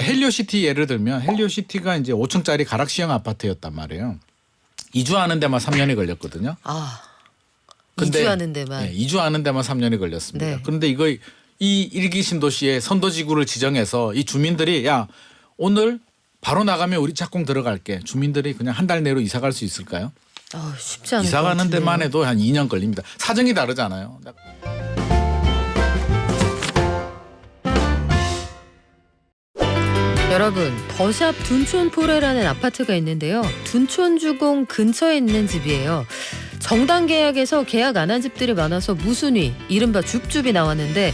헬리오시티 예를 들면 헬리오시티가 이제 5층짜리 가락시형 아파트였단 말이에요. 이주하는 데만 3년이 걸렸거든요. 아, 근데, 이주하는 데만. 네, 이주하는 데만 3년이 걸렸습니다. 네. 그런데 이거 이 일기 신도시의 선도지구를 지정해서 이 주민들이 야 오늘 바로 나가면 우리 착공 들어갈게. 주민들이 그냥 한 달 내로 이사 갈 수 있을까요? 쉽지 않을 이사 것 가는 같은데요. 데만 해도 한 2년 걸립니다. 사정이 다르잖아요. 여러분, 더샵 둔촌포레라는 아파트가 있는데요. 둔촌주공 근처에 있는 집이에요. 정당 계약에서 계약 안 한 집들이 많아서 무순위, 이른바 줍줍이 나왔는데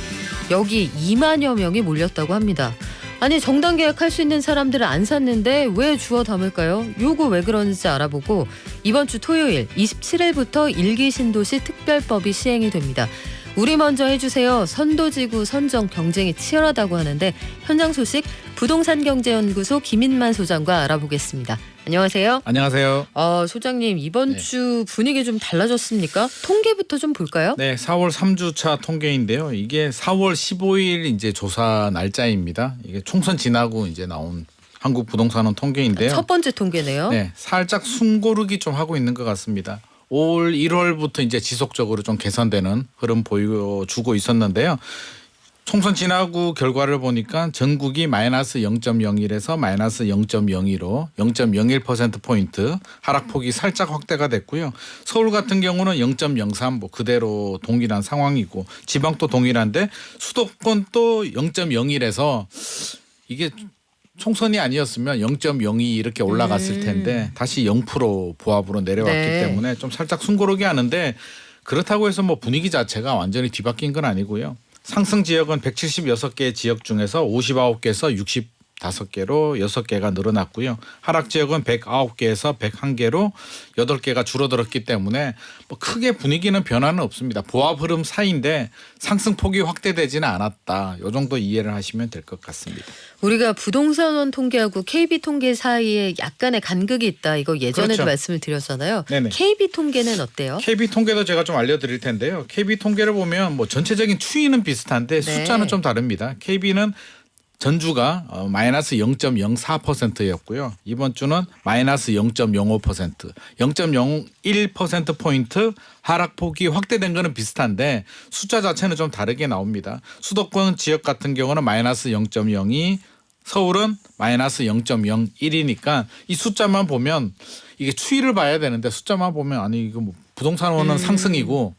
여기 2만여 명이 몰렸다고 합니다. 아니 정당 계약할 수 있는 사람들은 안 샀는데 왜 주워 담을까요? 요거 왜 그런지 알아보고 이번 주 토요일 27일부터 일기 신도시 특별법이 시행이 됩니다. 우리 먼저 해주세요. 선도지구 선정 경쟁이 치열하다고 하는데 현장 소식 부동산경제연구소 김인만 소장과 알아보겠습니다. 안녕하세요. 안녕하세요. 소장님 이번 주 분위기 좀 달라졌습니까? 통계부터 좀 볼까요? 네, 4월 3주차 통계인데요. 이게 4월 15일 이제 조사 날짜입니다. 이게 총선 지나고 이제 나온 한국 부동산원 통계인데요. 첫 번째 통계네요. 네, 살짝 숨고르기 좀 하고 있는 것 같습니다. 올 1월부터 이제 지속적으로 좀 개선되는 흐름 보여주고 있었는데요. 총선 지나고 결과를 보니까 전국이 마이너스 0.01에서 마이너스 0.02로 0.01%포인트 하락폭이 살짝 확대가 됐고요. 서울 같은 경우는 0.03 뭐 그대로 동일한 상황이고 지방도 동일한데 수도권 또 0.01에서 이게 총선이 아니었으면 0.02 이렇게 올라갔을 텐데 다시 0% 보합으로 내려왔기 때문에 좀 살짝 숨고르기 하는데 그렇다고 해서 뭐 분위기 자체가 완전히 뒤바뀐 건 아니고요. 상승 지역은 176개 지역 중에서 59개에서 65개로 6개가 늘어났고요. 하락 지역은 109개에서 101개로 8개가 줄어들었기 때문에 뭐 크게 분위기는 변화는 없습니다. 보합 흐름 사이인데 상승폭이 확대되지는 않았다. 이 정도 이해를 하시면 될 것 같습니다. 우리가 부동산원 통계하고 KB 통계 사이에 약간의 간극이 있다. 이거 예전에도 그렇죠. 말씀을 드렸잖아요. 네네. KB 통계는 어때요? KB 통계도 제가 좀 알려드릴 텐데요. KB 통계를 보면 뭐 전체적인 추이는 비슷한데 숫자는 좀 다릅니다. KB는 전주가 마이너스 0.04%였고요. 이번 주는 마이너스 0.05%, 0.01%포인트 하락폭이 확대된 거는 비슷한데 숫자 자체는 좀 다르게 나옵니다. 수도권 지역 같은 경우는 마이너스 0.02, 서울은 마이너스 0.01이니까 이 숫자만 보면 이게 추이를 봐야 되는데 숫자만 보면 아니 이거 뭐 부동산원은 상승이고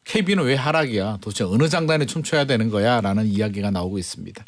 KB는 왜 하락이야? 도대체 어느 장단에 춤춰야 되는 거야? 라는 이야기가 나오고 있습니다.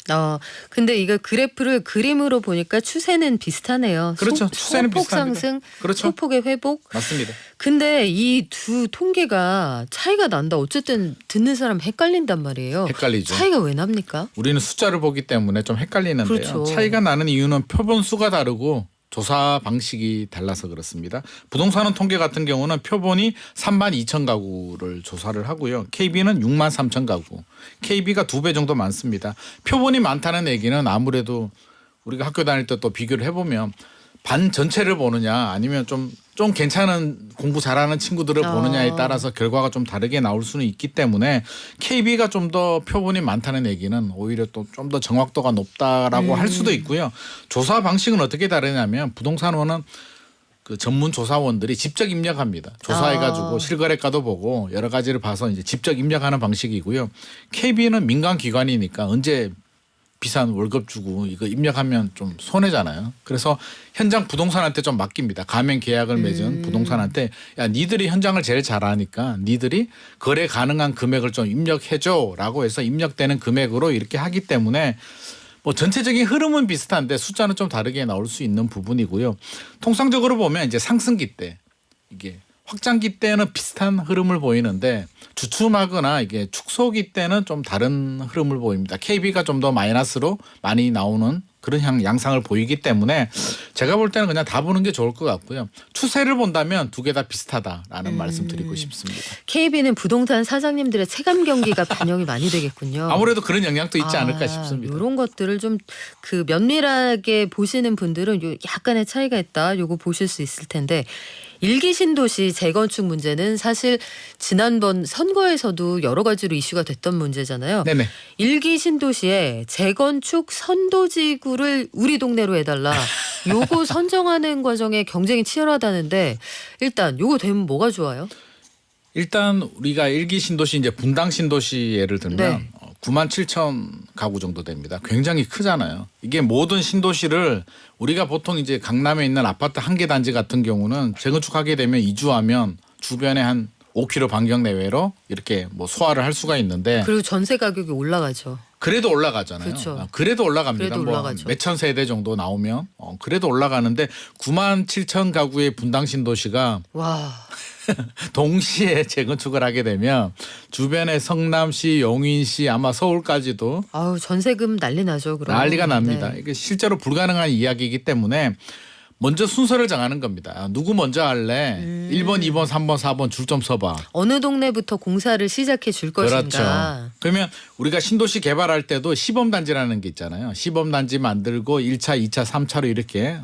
근데 이거 그래프를 그림으로 보니까 추세는 비슷하네요. 그렇죠. 추세는 소폭 비슷합니다. 상승, 그렇죠. 소폭의 회복. 맞습니다. 근데 이 두 통계가 차이가 난다. 어쨌든 듣는 사람 헷갈린단 말이에요. 헷갈리죠. 차이가 왜 납니까? 우리는 숫자를 보기 때문에 좀 헷갈리는데요. 그렇죠. 차이가 나는 이유는 표본 수가 다르고 조사 방식이 달라서 그렇습니다. 부동산원 통계 같은 경우는 표본이 32,000가구를 조사를 하고요. KB는 63,000가구. KB가 2배 정도 많습니다. 표본이 많다는 얘기는 아무래도 우리가 학교 다닐 때 또 비교를 해보면 반 전체를 보느냐 아니면 좀 괜찮은 공부 잘하는 친구들을 보느냐에 따라서 결과가 좀 다르게 나올 수는 있기 때문에 KB가 좀 더 표본이 많다는 얘기는 오히려 또 좀 더 정확도가 높다라고 할 수도 있고요. 조사 방식은 어떻게 다르냐면 부동산원은 그 전문 조사원들이 직접 입력합니다. 조사해가지고 실거래가도 보고 여러 가지를 봐서 이제 직접 입력하는 방식이고요. KB는 민간 기관이니까 언제 비싼 월급 주고 이거 입력하면 좀 손해잖아요. 그래서 현장 부동산한테 좀 맡깁니다. 가맹 계약을 맺은 부동산한테 야 니들이 현장을 제일 잘하니까 니들이 거래 가능한 금액을 좀 입력해줘라고 해서 입력되는 금액으로 이렇게 하기 때문에 뭐 전체적인 흐름은 비슷한데 숫자는 좀 다르게 나올 수 있는 부분이고요. 통상적으로 보면 이제 상승기 때 이게 확장기 때는 비슷한 흐름을 보이는데 주춤하거나 이게 축소기 때는 좀 다른 흐름을 보입니다. KB가 좀 더 마이너스로 많이 나오는 그런 양상을 보이기 때문에 제가 볼 때는 그냥 다 보는 게 좋을 것 같고요. 추세를 본다면 두 개 다 비슷하다라는 말씀 드리고 싶습니다. KB는 부동산 사장님들의 체감 경기가 반영이 많이 되겠군요. 아무래도 그런 영향도 있지 않을까 싶습니다. 이런 것들을 좀 그 면밀하게 보시는 분들은 요 약간의 차이가 있다. 요거 보실 수 있을 텐데 일기 신도시 재건축 문제는 사실 지난번 선거에서도 여러 가지로 이슈가 됐던 문제잖아요. 네네. 일기 신도시에 재건축 선도지구를 우리 동네로 해달라. 요거 선정하는 과정에 경쟁이 치열하다는데 일단 요거 되면 뭐가 좋아요? 일단 우리가 일기 신도시 이제 분당 신도시 예를 들면 네. 9만 7천 가구 정도 됩니다. 굉장히 크잖아요. 이게 모든 신도시를 우리가 보통 이제 강남에 있는 아파트 한 개 단지 같은 경우는 재건축하게 되면 이주하면 주변에 한 5km 반경 내외로 이렇게 뭐 소화를 할 수가 있는데 그리고 전세 가격이 올라가죠. 그래도 올라가잖아요. 그렇죠. 그래도 올라갑니다. 그래도 뭐 올라가죠. 몇천 세대 정도 나오면 그래도 올라가는데 9만 7천 가구의 분당 신도시가 와. 동시에 재건축을 하게 되면 주변에 성남시, 용인시, 아마 서울까지도 아우 전세금 난리 나죠. 그럼. 난리가 납니다. 네. 이게 실제로 불가능한 이야기이기 때문에 먼저 순서를 정하는 겁니다. 누구 먼저 할래? 1번, 2번, 3번, 4번 줄 좀 서봐. 어느 동네부터 공사를 시작해 줄 것인가. 그렇죠. 그러면 우리가 신도시 개발할 때도 시범단지라는 게 있잖아요. 시범단지 만들고 1차, 2차, 3차로 이렇게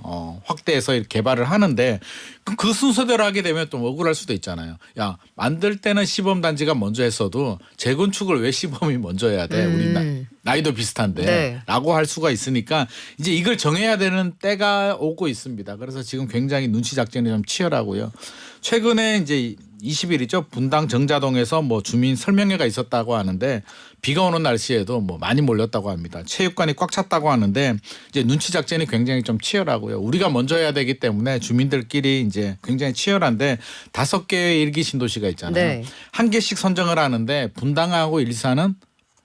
확대해서 이렇게 개발을 하는데 그 순서대로 하게 되면 또 억울할 수도 있잖아요. 야, 만들 때는 시범단지가 먼저 했어도 재건축을 왜 시범이 먼저 해야 돼? 우리 나이도 비슷한데 네. 라고 할 수가 있으니까 이제 이걸 정해야 되는 때가 오고 있습니다. 그래서 지금 굉장히 눈치 작전이 좀 치열하고요. 최근에 이제 20일이죠. 분당 정자동에서 뭐 주민 설명회가 있었다고 하는데 비가 오는 날씨에도 뭐 많이 몰렸다고 합니다. 체육관이 꽉 찼다고 하는데 이제 눈치 작전이 굉장히 좀 치열하고요. 우리가 먼저 해야 되기 때문에 주민들끼리 이제 굉장히 치열한데 5개의 일기 신도시가 있잖아요. 네. 한 개씩 선정을 하는데 분당하고 일산은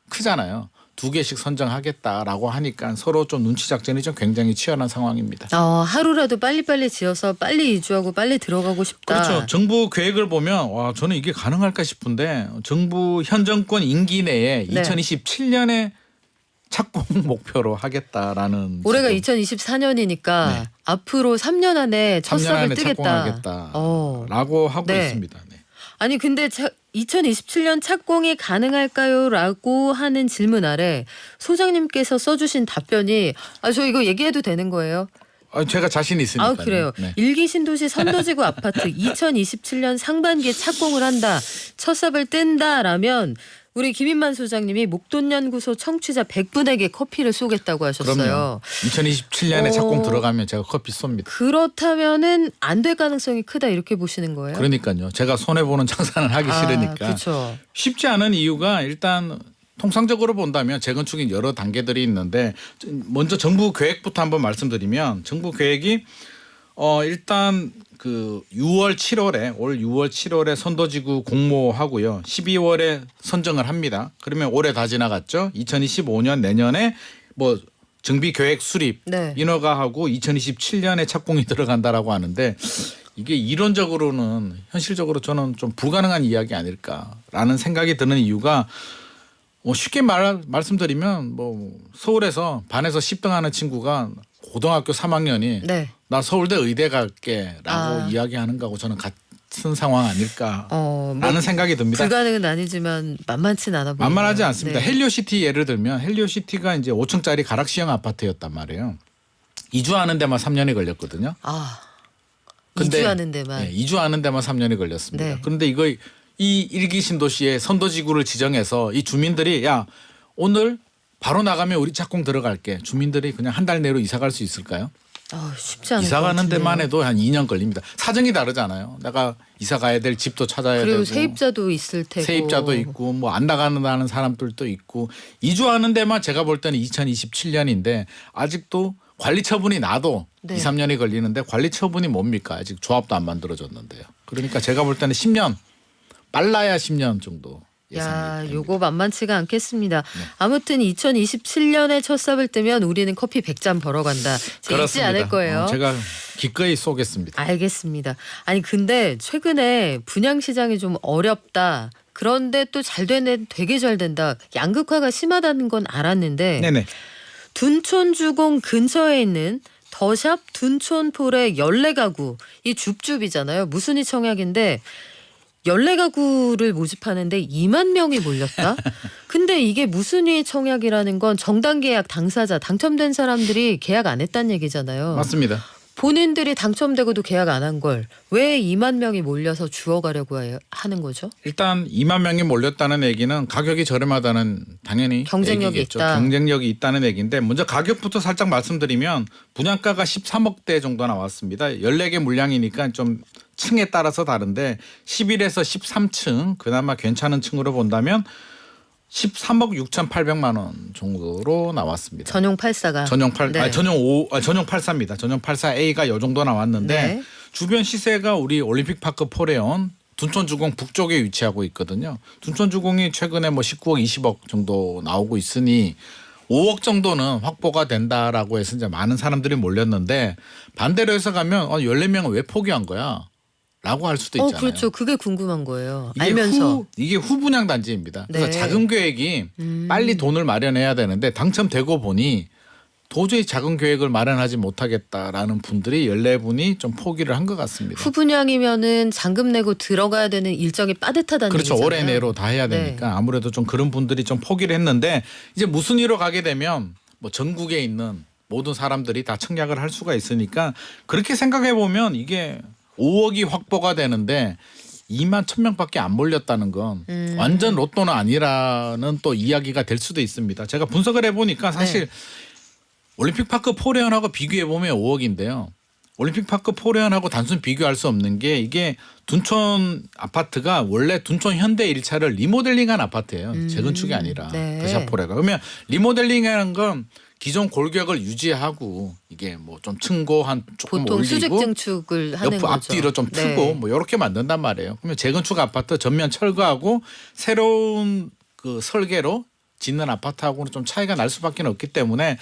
크잖아요. 2개씩 선정하겠다라고 하니까 서로 좀 눈치 작전이 좀 굉장히 치열한 상황입니다. 하루라도 빨리빨리 지어서 빨리 이주하고 빨리 들어가고 싶다. 그렇죠. 정부 계획을 보면 와 저는 이게 가능할까 싶은데 정부 현 정권 임기 내에 네. 2027년에 착공 목표로 하겠다라는 올해가 지금 2024년이니까 네. 앞으로 3년 안에 첫 3년 삽을 안에 뜨겠다. 착공하겠다라고 하고 네. 있습니다. 네. 아니 근데 2027년 착공이 가능할까요? 라고 하는 질문 아래 소장님께서 써주신 답변이 저 이거 얘기해도 되는 거예요? 제가 자신 있으니까요. 그래요. 네. 일기 신도시 선도지구 아파트 2027년 상반기에 착공을 한다. 첫 삽을 뜬다라면 우리 김인만 소장님이 목돈연구소 청취자 100분에게 커피를 쏘겠다고 하셨어요. 그럼요. 2027년에 착공 들어가면 제가 커피 쏩니다. 그렇다면은 안 될 가능성이 크다 이렇게 보시는 거예요? 그러니까요. 제가 손해 보는 장사는 하기 싫으니까. 그렇죠. 쉽지 않은 이유가 일단 통상적으로 본다면 재건축이 여러 단계들이 있는데 먼저 정부 계획부터 한번 말씀드리면 정부 계획이 일단 그 6월 7월에 올 6월 7월에 선도지구 공모하고요. 12월에 선정을 합니다. 그러면 올해 다 지나갔죠. 2025년 내년에 뭐 정비 계획 수립 네. 인허가 하고 2027년에 착공이 들어간다라고 하는데 이게 이론적으로는 현실적으로 저는 좀 불가능한 이야기 아닐까라는 생각이 드는 이유가 쉽게 말씀드리면 뭐 서울에서 반에서 10등 하는 친구가 고등학교 3학년이 네. 나 서울대 의대 갈게라고 이야기하는 거하고 저는 같은 상황 아닐까라는 생각이 듭니다. 불가능은 아니지만 만만치는 않아 보여요. 만만하지 않습니다. 네. 헬리오시티 예를 들면 헬리오시티가 이제 5층짜리 가락시형 아파트였단 말이에요. 이주하는 데만 3년이 걸렸거든요. 근데, 이주하는 데만. 네, 이주하는 데만 3년이 걸렸습니다. 네. 그런데 이 일기 신도시에 선도지구를 지정해서 이 주민들이 야 오늘 바로 나가면 우리 착공 들어갈게. 주민들이 그냥 한 달 내로 이사 갈 수 있을까요? 쉽지 않을 이사 것 가는 같은데요. 데만 해도 한 2년 걸립니다. 사정이 다르잖아요. 내가 이사 가야 될 집도 찾아야 그리고 되고 세입자도 있을 테고. 세입자도 있고 뭐 안 나가는 사람들도 있고 이주하는 데만 제가 볼 때는 2027년인데 아직도 관리 처분이 나도 네. 2, 3년이 걸리는데 관리 처분이 뭡니까? 아직 조합도 안 만들어졌는데요. 그러니까 제가 볼 때는 10년 빨라야 10년 정도 예상됩니다. 요거 만만치가 않겠습니다. 아무튼 2027년에 첫 삽을 뜨면 우리는 커피 100잔 벌어간다. 잊지 않을 거예요. 제가 기꺼이 쏘겠습니다. 알겠습니다. 아니 근데 최근에 분양 시장이 좀 어렵다. 그런데 또 잘 되는 되게 잘 된다. 양극화가 심하다는 건 알았는데 네네. 둔촌주공 근처에 있는 더샵 둔촌폴의 14가구 이 줍줍이잖아요. 무순위 청약인데 14가구를 모집하는데 2만 명이 몰렸다. 근데 이게 무순위 청약이라는 건 정당 계약 당사자 당첨된 사람들이 계약 안 했다는 얘기잖아요. 맞습니다. 본인들이 당첨되고도 계약 안 한 걸 왜 2만 명이 몰려서 주워가려고 하는 거죠? 일단 2만 명이 몰렸다는 얘기는 가격이 저렴하다는 당연히 경쟁력이 얘기겠죠. 있다. 경쟁력이 있다는 얘기인데 먼저 가격부터 살짝 말씀드리면 분양가가 13억대 정도 나왔습니다. 14개 물량이니까 좀 층에 따라서 다른데 11에서 13층 그나마 괜찮은 층으로 본다면 13억 6,800만 원 정도로 나왔습니다. 전용 84가 전용 네. 전용 84입니다. 전용 84A가 요 정도 나왔는데 네. 주변 시세가 우리 올림픽파크 포레온 둔촌주공 북쪽에 위치하고 있거든요. 둔촌주공이 최근에 뭐 19억 20억 정도 나오고 있으니 5억 정도는 확보가 된다라고 해서 이제 많은 사람들이 몰렸는데 반대로 해서 가면 14명은 왜 포기한 거야? 라고 할 수도 있잖아요. 그렇죠. 그게 궁금한 거예요. 이게 알면서. 이게 후분양 단지입니다. 그래서 네. 자금 계획이 빨리 돈을 마련해야 되는데 당첨되고 보니 도저히 자금 계획을 마련하지 못하겠다라는 분들이 14분이 좀 포기를 한 것 같습니다. 후분양이면은 잔금 내고 들어가야 되는 일정이 빠듯하다는 그렇죠. 얘기잖아요. 올해 내로 다 해야 되니까 네. 아무래도 좀 그런 분들이 좀 포기를 했는데 이제 무순위로 가게 되면 뭐 전국에 있는 모든 사람들이 다 청약을 할 수가 있으니까 그렇게 생각해 보면 이게 5억이 확보가 되는데 2만 1,000명밖에 안 몰렸다는 건 완전 로또는 아니라는 또 이야기가 될 수도 있습니다. 제가 분석을 해보니까 사실 네. 올림픽파크 포레온하고 비교해 보면 5억인데요. 올림픽파크 포레온하고 단순 비교할 수 없는 게 이게 둔촌 아파트가 원래 둔촌 현대 1차를 리모델링한 아파트예요. 재건축이 아니라 네. 더샵포레가. 그러면 리모델링이라는 건 기존 골격을 유지하고 이게 뭐 좀 층고 한 조금 보통 올리고 수직 증축을 하는 옆 거죠. 앞뒤로 좀 트고 네. 뭐 이렇게 만든단 말이에요. 그러면 재건축 아파트 전면 철거하고 새로운 그 설계로 짓는 아파트하고는 좀 차이가 날 수밖에 없기 때문에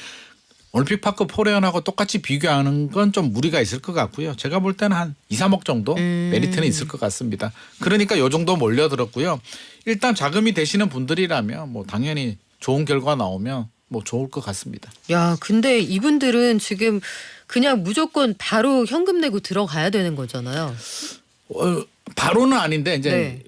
올림픽파크 포레온하고 똑같이 비교하는 건 좀 무리가 있을 것 같고요. 제가 볼 때는 한 2, 3억 정도 메리트는 있을 것 같습니다. 그러니까 요 정도 몰려들었고요. 일단 자금이 되시는 분들이라면 뭐 당연히 좋은 결과 나오면 뭐 좋을 것 같습니다. 야, 근데 이분들은 지금 그냥 무조건 바로 현금 내고 들어가야 되는 거잖아요. 바로는 아닌데 이제 네.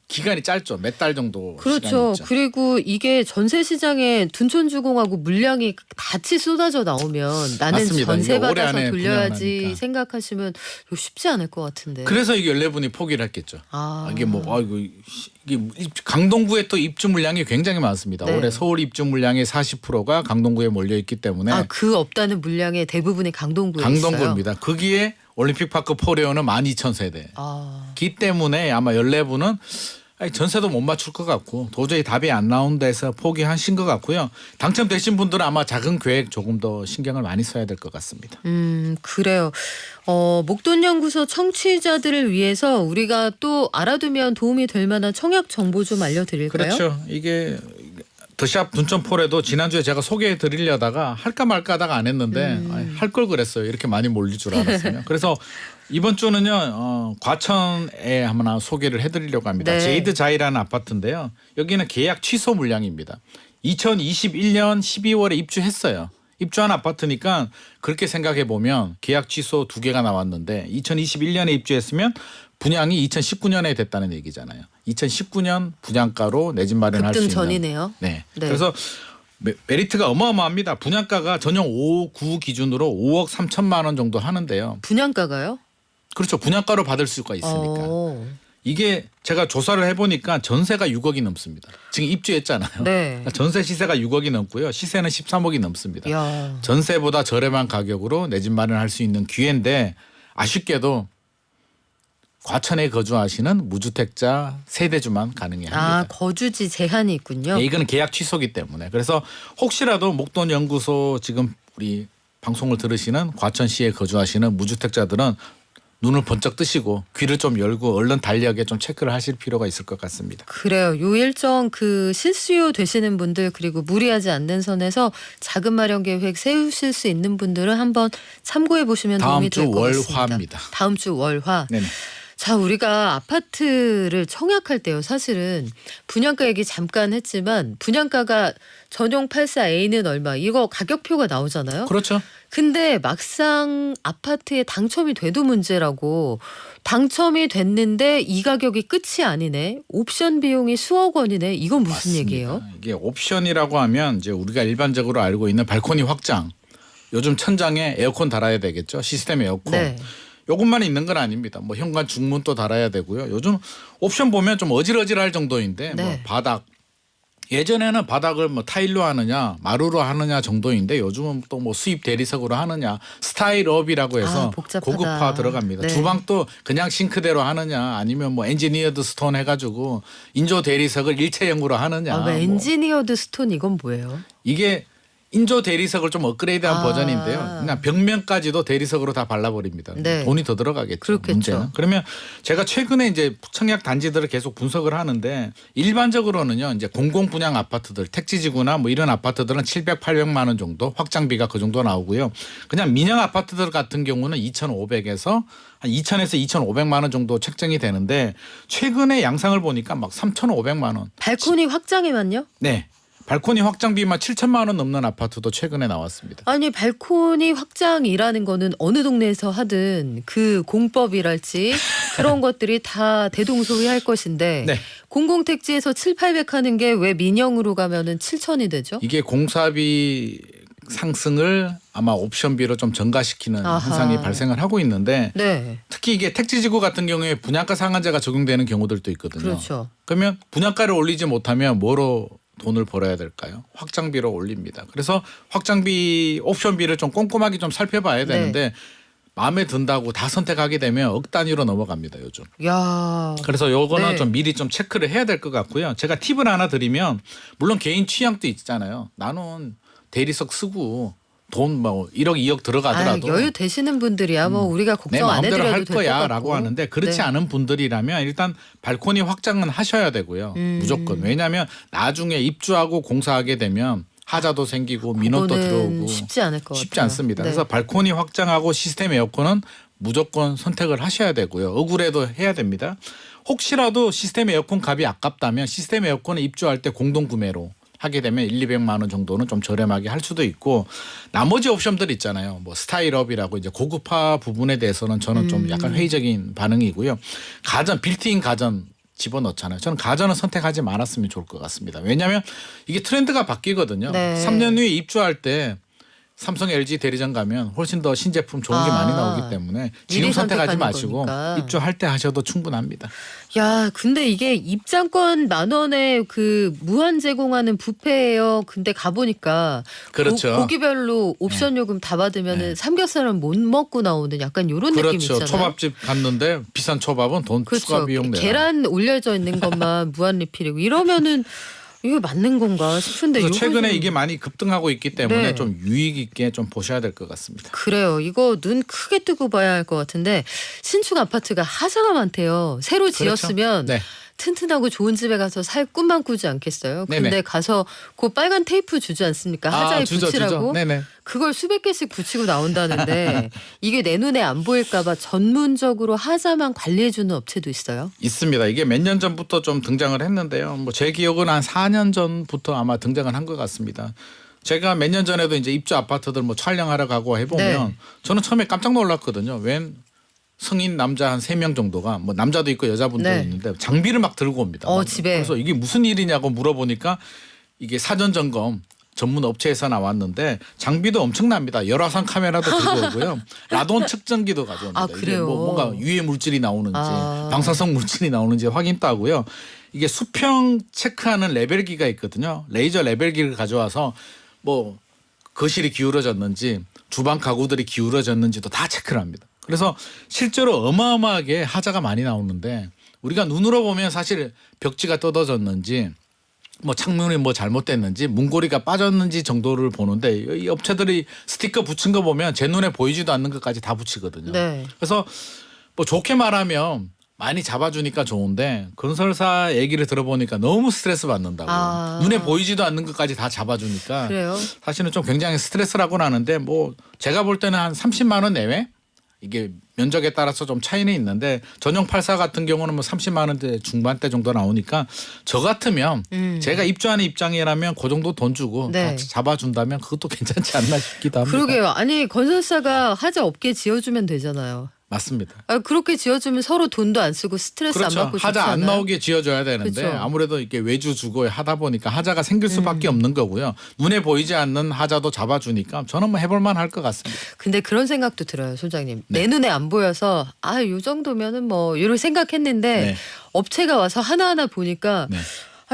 기간이 짧죠. 몇 달 정도 그렇죠. 시간이 있죠. 그리고 이게 전세 시장에 둔촌주공하고 물량이 같이 쏟아져 나오면 나는 맞습니다. 전세 이게 올해 받아서 안에 돌려야지 분양하니까. 생각하시면 이거 쉽지 않을 것 같은데. 그래서 이게 14분이 포기를 했겠죠. 이게 뭐 이게 강동구에 또 입주 물량이 굉장히 많습니다. 네. 올해 서울 입주 물량의 40%가 강동구에 몰려 있기 때문에 그 없다는 물량의 대부분이 강동구에 있어요. 강동구입니다. 거기에 올림픽파크 포레온은 12,000세대. 기 때문에 아마 14분은 전세도 못 맞출 것 같고 도저히 답이 안 나온 데서 포기하신 것 같고요. 당첨되신 분들은 아마 작은 계획 조금 더 신경을 많이 써야 될 것 같습니다. 그래요. 목돈연구소 청취자들을 위해서 우리가 또 알아두면 도움이 될 만한 청약 정보 좀 알려드릴까요? 그렇죠. 이게 더샵 둔촌폴에도 지난주에 제가 소개해 드리려다가 할까 말까 하다가 안 했는데 할 걸 그랬어요. 이렇게 많이 몰릴 줄 알았으면. 그래서 이번 주는요. 과천에 하나 소개를 해드리려고 합니다. 네. 제이드 자이라는 아파트인데요. 여기는 계약 취소 물량입니다. 2021년 12월에 입주했어요. 입주한 아파트니까 그렇게 생각해 보면 계약 취소 2개가 나왔는데 2021년에 입주했으면 분양이 2019년에 됐다는 얘기잖아요. 2019년 분양가로 내 집 마련할 수 급등 있는. 전이네요. 네. 네. 그래서 메리트가 어마어마합니다. 분양가가 전용 5구 기준으로 5억 3천만 원 정도 하는데요. 분양가가요? 그렇죠. 분양가로 받을 수가 있으니까. 이게 제가 조사를 해보니까 전세가 6억이 넘습니다. 지금 입주했잖아요. 네. 전세 시세가 6억이 넘고요. 시세는 13억이 넘습니다. 야. 전세보다 저렴한 가격으로 내 집 마련할 수 있는 기회인데 아쉽게도 과천에 거주하시는 무주택자 세대주만 가능해 합니다. 거주지 제한이 있군요. 네, 이거는 계약 취소기 때문에. 그래서 혹시라도 목돈연구소 지금 우리 방송을 들으시는 과천시에 거주하시는 무주택자들은 눈을 번쩍 뜨시고 귀를 좀 열고 얼른 달력에 좀 체크를 하실 필요가 있을 것 같습니다. 그래요. 요 일정 실수요 되시는 분들 그리고 무리하지 않는 선에서 자금 마련 계획 세우실 수 있는 분들은 한번 참고해 보시면 다음 도움이 주 될 것 같습니다. 월화입니다. 다음 주 월화. 네네. 자, 우리가 아파트를 청약할 때요. 사실은 분양가 얘기 잠깐 했지만 분양가가 전용 84A는 얼마 이거 가격표가 나오잖아요. 그렇죠. 근데 막상 아파트에 당첨이 돼도 문제라고 당첨이 됐는데 이 가격이 끝이 아니네. 옵션 비용이 수억 원이네. 이건 무슨 맞습니다. 얘기예요? 이게 옵션이라고 하면 이제 우리가 일반적으로 알고 있는 발코니 확장. 요즘 천장에 에어컨 달아야 되겠죠. 시스템 에어컨. 네. 요것만 있는 건 아닙니다. 뭐 현관 중문도 달아야 되고요. 요즘 옵션 보면 좀 어질어질할 정도인데 뭐 네. 바닥 예전에는 바닥을 뭐 타일로 하느냐 마루로 하느냐 정도인데 요즘은 또 뭐 수입 대리석으로 하느냐 스타일업이라고 해서 복잡하다. 고급화 들어갑니다. 네. 주방도 그냥 싱크대로 하느냐 아니면 뭐 엔지니어드 스톤 해가지고 인조 대리석을 일체형으로 하느냐. 왜 뭐 엔지니어드 스톤 이건 뭐예요? 이게 인조 대리석을 좀 업그레이드한 아. 버전인데요. 그냥 벽면까지도 대리석으로 다 발라버립니다. 네. 돈이 더 들어가겠죠. 그렇겠죠. 문제는. 그러면 제가 최근에 이제 청약 단지들을 계속 분석을 하는데 일반적으로는요. 이제 공공 분양 아파트들 택지지구나 뭐 이런 아파트들은 700, 800만 원 정도 확장비가 그 정도 나오고요. 그냥 민영 아파트들 같은 경우는 2,500에서 한 2,000에서 2,500만 원 정도 책정이 되는데 최근에 양상을 보니까 막 3,500만 원. 발코니 확장에만요? 네. 발코니 확장비만 7천만 원 넘는 아파트도 최근에 나왔습니다. 아니 발코니 확장이라는 거는 어느 동네에서 하든 그 공법이랄지 그런 것들이 다 대동소이할 것인데 네. 공공택지에서 7, 800 하는 게 왜 민영으로 가면은 7천이 되죠? 이게 공사비 상승을 아마 옵션비로 좀 전가시키는 아하. 현상이 발생을 하고 있는데 네. 특히 이게 택지지구 같은 경우에 분양가 상한제가 적용되는 경우들도 있거든요. 그렇죠. 그러면 분양가를 올리지 못하면 뭐로 돈을 벌어야 될까요? 확장비로 올립니다. 그래서 확장비 옵션비를 좀 꼼꼼하게 좀 살펴봐야 되는데 마음에 든다고 다 선택하게 되면 억 단위로 넘어갑니다. 요즘. 야. 그래서 요거는 네. 좀 미리 좀 체크를 해야 될 것 같고요. 제가 팁을 하나 드리면 물론 개인 취향도 있잖아요. 나는 대리석 쓰고 돈 뭐 1억 2억 들어가더라도 여유 되시는 분들이야 뭐 우리가 내 걱정 안 마음대로 해드려도 할 될 것 거야라고 같고. 하는데 그렇지 네. 않은 분들이라면 일단 발코니 확장은 하셔야 되고요. 무조건. 왜냐하면 나중에 입주하고 공사하게 되면 하자도 생기고 민원도 그거는 들어오고 쉽지 않을 것 쉽지 같아요. 않습니다. 네. 그래서 발코니 확장하고 시스템 에어컨은 무조건 선택을 하셔야 되고요. 억울해도 해야 됩니다. 혹시라도 시스템 에어컨 값이 아깝다면 시스템 에어컨을 입주할 때 공동 구매로 하게 되면 1, 200만 원 정도는 좀 저렴하게 할 수도 있고 나머지 옵션들 있잖아요. 뭐 스타일업이라고 이제 고급화 부분에 대해서는 저는 좀 약간 회의적인 반응이고요. 가전 빌트인 가전 집어넣잖아요. 저는 가전은 선택하지 말았으면 좋을 것 같습니다. 왜냐하면 이게 트렌드가 바뀌거든요. 네. 3년 후에 입주할 때 삼성, LG 대리점 가면 훨씬 더 신제품 좋은 게 많이 나오기 때문에 지금 미리 선택하지 선택하는 마시고 거니까. 입주할 때 하셔도 충분합니다. 야, 근데 이게 입장권 10,000원에 그 무한 제공하는 뷔페예요. 근데 가보니까 그렇죠. 고기별로 옵션 요금 다 받으면은 삼겹살은 못 먹고 나오는 약간 이런 느낌 그렇죠. 있잖아요. 초밥집 갔는데 비싼 초밥은 돈 추가 그렇죠. 비용 내라. 계란 올려져 있는 것만 무한 리필이고 이러면은 이거 맞는 건가 싶은데 그래서 요거 최근에 좀 이게 많이 급등하고 있기 때문에 네. 좀 유익 있게 좀 보셔야 될 것 같습니다. 그래요. 이거 눈 크게 뜨고 봐야 할 것 같은데 신축 아파트가 하자가 많대요. 새로 지었으면 네. 튼튼하고 좋은 집에 가서 살 꿈만 꾸지 않겠어요? 근데 네네. 가서 그 빨간 테이프 주지 않습니까? 하자에 주죠. 붙이라고. 네네. 그걸 수백 개씩 붙이고 나온다는데 이게 내 눈에 안 보일까 봐 전문적으로 하자만 관리해 주는 업체도 있어요. 있습니다. 이게 몇 년 전부터 좀 등장을 했는데요. 뭐 제 기억은 한 4년 전부터 아마 등장을 한 것 같습니다. 제가 몇 년 전에도 이제 입주 아파트들 뭐 촬영하러 가고 해보면 네. 저는 처음에 깜짝 놀랐거든요. 웬 성인 남자 한 3명 정도가 뭐 남자도 있고 여자분도 네. 있는데 장비를 막 들고 옵니다. 집에. 그래서 이게 무슨 일이냐고 물어보니까 이게 사전 점검 전문 업체에서 나왔는데 장비도 엄청납니다. 열화상 카메라도 들고 오고요. 라돈 측정기도 가져옵니다. 아, 이게 그래요? 뭐 뭔가 유해 물질이 나오는지 아. 방사성 물질이 나오는지 확인도 하고요. 이게 수평 체크하는 레벨기가 있거든요. 레이저 레벨기를 가져와서 뭐 거실이 기울어졌는지 주방 가구들이 기울어졌는지도 다 체크를 합니다. 그래서 실제로 어마어마하게 하자가 많이 나오는데 우리가 눈으로 보면 사실 벽지가 뜯어졌는지 뭐 창문이 뭐 잘못됐는지 문고리가 빠졌는지 정도를 보는데 이 업체들이 스티커 붙인 거 보면 제 눈에 보이지도 않는 것까지 다 붙이거든요. 네. 그래서 뭐 좋게 말하면 많이 잡아주니까 좋은데 건설사 얘기를 들어보니까 너무 스트레스 받는다고. 아. 눈에 보이지도 않는 것까지 다 잡아주니까 그래요? 사실은 좀 굉장히 스트레스라고는 하는데 뭐 제가 볼 때는 한 30만 원 내외 이게 면적에 따라서 좀 차이는 있는데 전용 84 같은 경우는 뭐 30만 원대 중반대 정도 나오니까 저 같으면 제가 입주하는 입장이라면 그 정도 돈 주고 네. 다 잡아준다면 그것도 괜찮지 않나 싶기도 합니다. 그러게요. 아니 건설사가 하자 없게 지어주면 되잖아요. 맞습니다. 그렇게 지어주면 서로 돈도 안 쓰고 스트레스 그렇죠. 안 받고 좋지 하자 안 않아요? 나오게 지어줘야 되는데 그렇죠. 아무래도 이게 외주 주거에 하다 보니까 하자가 생길 수밖에 없는 거고요. 눈에 보이지 않는 하자도 잡아주니까 저는 뭐 해볼만 할 것 같습니다. 근데 그런 생각도 들어요, 소장님. 네. 내 눈에 안 보여서 요 정도면은 뭐 이런 생각했는데 네. 업체가 와서 하나하나 보니까 네.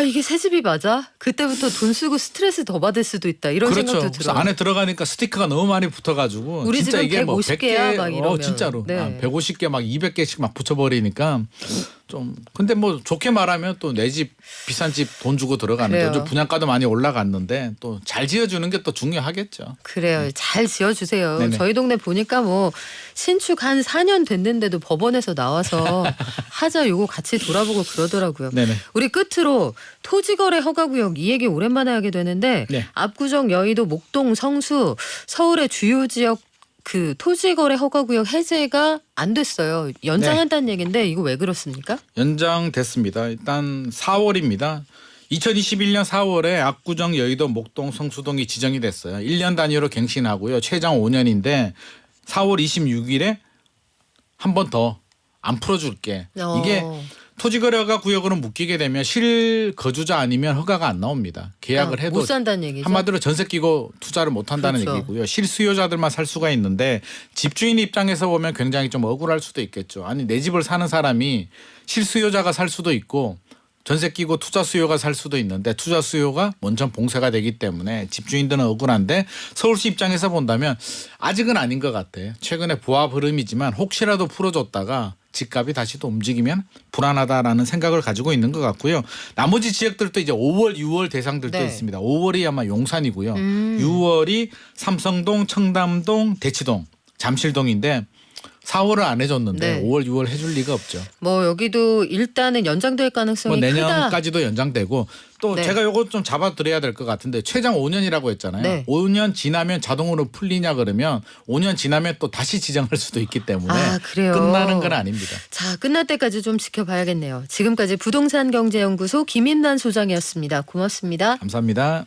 이게 새 집이 맞아? 그때부터 돈 쓰고 스트레스 더 받을 수도 있다. 이런 그렇죠. 생각도 그래서 들어요. 안에 들어가니까 스티커가 너무 많이 붙어가지고 우리 진짜 집은 이게 뭐 150개야 100개, 막 이러면. 진짜로 네. 150개 막 200개씩 막 붙여버리니까 좀 근데 뭐 좋게 말하면 또 내 집 비싼 집 돈 주고 들어가는 그래요. 거죠. 분양가도 많이 올라갔는데 또 잘 지어주는 게 또 중요하겠죠. 그래요. 잘 지어주세요. 네네. 저희 동네 보니까 뭐 신축 한 4년 됐는데도 법원에서 나와서 하자 요거 같이 돌아보고 그러더라고요. 네네. 우리 끝으로 토지거래 허가구역 이 얘기 오랜만에 하게 되는데 네. 압구정, 여의도, 목동, 성수 서울의 주요 지역 그 토지거래 허가구역 해제가 안 됐어요. 연장한다는 얘기인데 이거 왜 그렇습니까? 연장됐습니다. 일단 4월입니다. 2021년 4월에 압구정, 여의도, 목동, 성수동이 지정이 됐어요. 1년 단위로 갱신하고요. 최장 5년인데 4월 26일에 한 번 더 안 풀어줄게. 이게 토지거래가 구역으로 묶이게 되면 실거주자 아니면 허가가 안 나옵니다. 계약을 해도 못 산다는 얘기죠. 한마디로 전세 끼고 투자를 못 한다는 그렇죠. 얘기고요. 실수요자들만 살 수가 있는데 집주인 입장에서 보면 굉장히 좀 억울할 수도 있겠죠. 아니 내 집을 사는 사람이 실수요자가 살 수도 있고 전세 끼고 투자 수요가 살 수도 있는데 투자 수요가 원천 봉쇄가 되기 때문에 집주인들은 억울한데 서울시 입장에서 본다면 아직은 아닌 것 같아요. 최근에 부합 흐름이지만 혹시라도 풀어줬다가 집값이 다시 또 움직이면 불안하다라는 생각을 가지고 있는 것 같고요. 나머지 지역들도 이제 5월, 6월 대상들도 네. 있습니다. 5월이 아마 용산이고요. 6월이 삼성동, 청담동, 대치동, 잠실동인데 4월을 안 해줬는데 네. 5월, 6월 해줄 리가 없죠. 뭐 여기도 일단은 연장될 가능성이 뭐 크다. 내년까지도 연장되고 또 네. 제가 요거 좀 잡아드려야 될 것 같은데 최장 5년이라고 했잖아요. 네. 5년 지나면 자동으로 풀리냐 그러면 5년 지나면 또 다시 지정할 수도 있기 때문에 그래요. 끝나는 건 아닙니다. 자, 끝날 때까지 좀 지켜봐야겠네요. 지금까지 부동산경제연구소 김인란 소장이었습니다. 고맙습니다. 감사합니다.